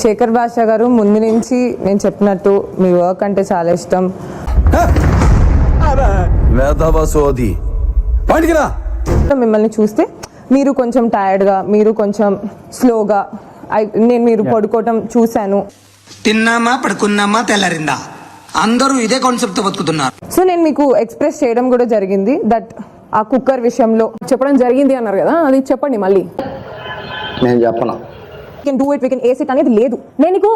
శేఖర్ భాష గారు, ముందు నుంచి నేను చెప్పినట్టు మీ వర్క్ అంటే చాలా ఇష్టం. మిమ్మల్ని చూస్తే మీరు కొంచెం టైర్డ్గా, మీరు కొంచెం స్లోగా, మీరు పడుకోవటం చూశాను. తిన్నామా పడుకున్నామా తెల్లారిందా, అందరూ ఇదే కాన్సెప్ట్ బతుకుతున్నారు. సో నేను మీకు ఎక్స్ప్రెస్ చేయడం కూడా జరిగింది దట్ ఆ కుక్కర్ విషయంలో చెప్పడం జరిగింది అన్నారు కదా, అది చెప్పండి మళ్ళీ. నేను చెప్పను. Do it, we can ace it అనేది లేదు. మీరు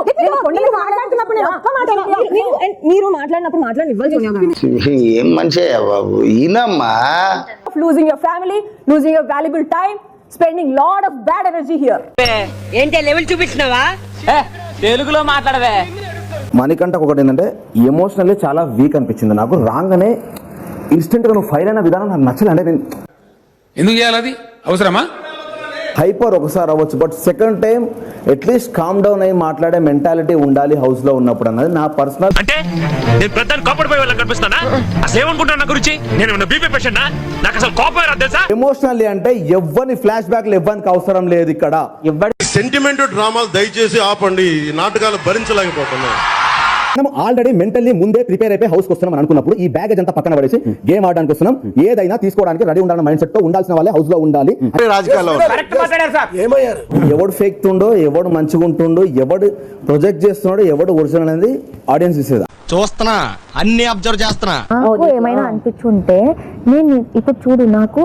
మాట్లాడినప్పుడు మాట్లాడి ఏం మంచిగా బాబు ఈయనమ్మా. Losing your family, losing your valuable time, spending lot of bad energy here. ఏంటి లెవెల్ చూపించినావా? తెలుగులో మాట్లాడవే. మణికంఠ ఒకటి ఏంటంటే ఎమోషనల్లీ చాలా వీక్ అనిపించింది నాకు. రాగానే ఇన్స్టెంట్గా నువ్వు ఫైర్ అయిన విధానం నాకు నచ్చలే. అంటే నేను ఎందుకు చేయాలి, అది అవసరమా? హైపర్ ఒకసారి అవ్వచ్చు, but second time at least calm down అయ్యి మాట్లాడే మెంటాలిటీ ఉండాలి హౌస్ లో ఉన్నప్పుడు అన్నది నా పర్సనల్. అంటే నేను ప్రధాని కోపడిపోయి వాళ్ళకి కనిపిస్తానా? అసలు ఏమనుకుంటున్నా నా గురించి? నేను బీపీ పేషెంట్, నాకు అసలు కోపం రాదు తెలుసా? ఎమోషనల్లీ అంటే ఎవ్వని ఫ్లాష్ బ్యాక్లు ఇవ్వడానికి అవసరం లేదు ఇక్కడ. సెంటిమెంట్ డ్రామాలు దయచేసి ఆపండి, నాటకాలు భరించలేకపోతున్నాయి. మనం ఆల్రెడీ మెంటల్లీ ముందే ప్రిపేర్ అయిపోయి హౌస్ వస్తున్నాం అనుకున్నప్పుడు ఈ బ్యాగేజ్ అంతా పక్కన పడేసి గేమ్ ఆడడానికి వస్తున్నాం. ఏదైనా తీసుకోవడానికి రెడీ ఉండాలని మైండ్ సెట్ తో ఉండాల్సిన వాళ్ళే హౌస్ లో ఉండాలి. ఎవడు ఫేక్ తుండో, ఎవడు మంచిగా ఉంటుండో, ఎవడు ప్రొజెక్ట్ చేస్తున్నాడో, ఎవడు ఒరిజినల్ అనేది ఆడియన్స్ చూసేదా. చూస్తున్నా, అన్ని అబ్జర్వ్ చేస్తున్నా. నాకు ఏమైనా అనిపించుంటే నేను ఇప్పుడు చూడు, నాకు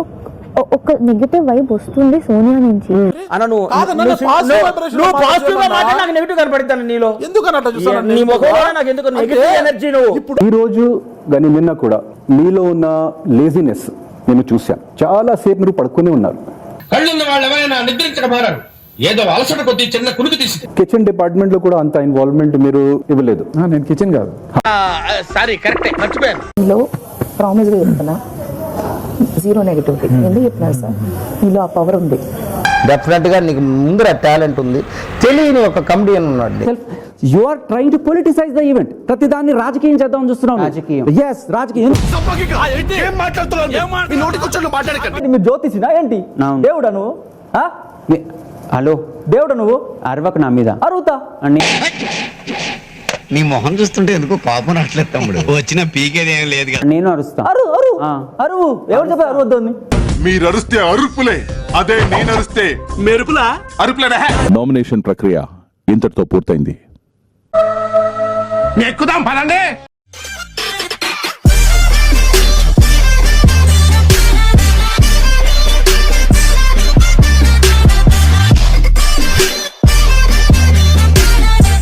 ఒక నెగటివ్ వైబ్ వస్తుంది సోనియా నుంచి. ఈ రోజు కానీ నిన్న కూడా మీలో ఉన్న లేజినెస్ నేను చూశాను. చాలా సేపు మీరు పడుకుని ఉన్నారు. కిచెన్ డిపార్ట్మెంట్ లో కూడా అంత ఇన్వాల్వ్మెంట్ మీరు ఇవ్వలేదు. నేను కిచెన్ కాదు, ప్రామిస్ గా చెప్తున్నా, జీరో నెగటివిటీ. ఎందుకు చెప్తున్నారు సార్, మీలో ఆ పవర్ ఉంది. డెఫినెట్ గా నీకు ముందర టాలెంట్ ఉంది, తెలియని ఒక కమెడియన్ ఉన్నాడు. You are trying to politicize the event. ప్రతి దాన్ని రాజకీయం చేద్దాం చూస్తున్నాం. yes రాజకీయం. మీరు జ్యోతిషినా ఏంటి? దేవుడా నువ్వు? హలో దేవుడా నువ్వు? అరవకు నా మీద. అరుగుతా అని నీ మొహం చూస్తుంటే ఎందుకో కోపం రావట్లేదు తమ్ముడు. వచ్చిన పీకేది ఏం లేదు కదా. నేను అరుస్తా. అరువు. ఎవరు చెప్పారు అరవద్దు? మీరు అరుస్తే అరుపులే, అదే నేను అరుస్తే మెరుపులా అరుపులే. నామినేషన్ ప్రక్రియ ఇంతటితో పూర్తయింది. ఎక్కుదాం పదండి.